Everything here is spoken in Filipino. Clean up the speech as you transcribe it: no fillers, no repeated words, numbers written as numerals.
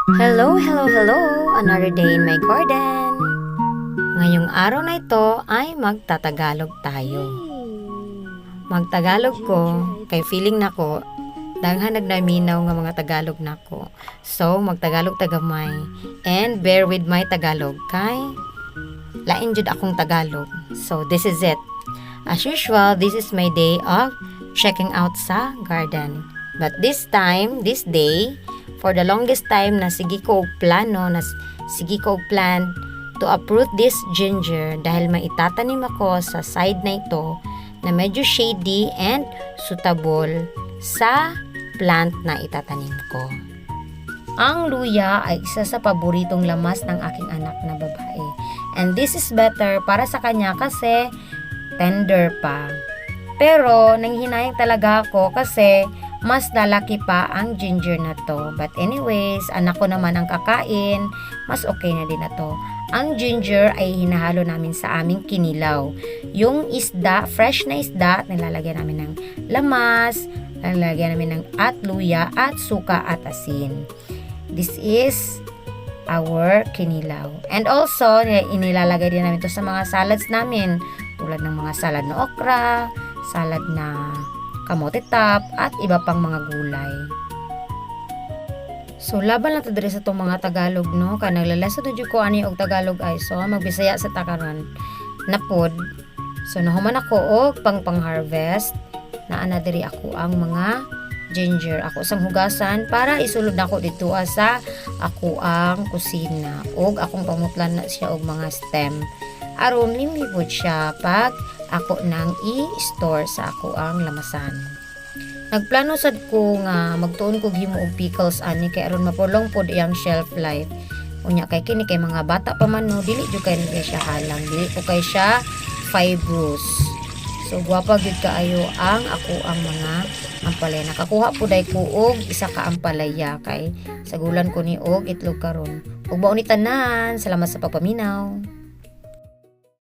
Hello, hello, hello! Another day in my garden. Ngayong araw na ito ay magtatagalog tayo. Magtagalog ko, kay feeling nako, daghan nagnaminaw nga mga Tagalog nako. So, magtagalog tagamay. And bear with my Tagalog, kay lain jud akong Tagalog. So, this is it. As usual, this is my day of checking out sa garden. But this time, this day, for the longest time na sige ko og plano, na sige ko og plan to uproot this ginger dahil maitatanim ako sa side na ito na medyo shady and suitable sa plant na itatanim ko. Ang luya ay isa sa paboritong lamas ng aking anak na babae. And this is better para sa kanya kasi tender pa. Pero nanghinayang talaga ako kasi mas lalaki pa ang ginger na to. But anyways, anak ko naman ang kakain, mas okay na din na to. Ang ginger ay hinahalo namin sa aming kinilaw. Yung isda, fresh na isda, nilalagyan namin ng lamas, nilalagyan namin ng luya at suka at asin. This is our kinilaw. And also, inilalagay din namin to sa mga salads namin. Tulad ng mga salad na okra, salad na kamote top, at iba pang mga gulay. So, laban lang to diri sa itong mga Tagalog, no? Kaya naglalasa to ko ani og Tagalog ay. So, magbisaya sa takaran na pod. So, nahuman ako og pang-harvest na ana diri ako ang mga ginger. Ako sang hugasan para isulod ako dito sa ako ang kusina. Og akong pamutlan na siya og mga stem. Aron limipod siya pag ako nang i-store sa ako ang lamasan. Nagplano sad ko nga magtuon ko himo og pickles ani kay aron mapulong pod iyang shelf life. Unya kay kini kay mga bata pa man no, dili jud kay siya halang, dili po kay siya fibrous. So gwapa gyud kaayo ang ako ang mga ampalaya. Nakakuha po day ko og isa ka ampalaya kay sagulan ko ni og itlog karon. Ug mao ni tanan, salamat sa pagpaminaw.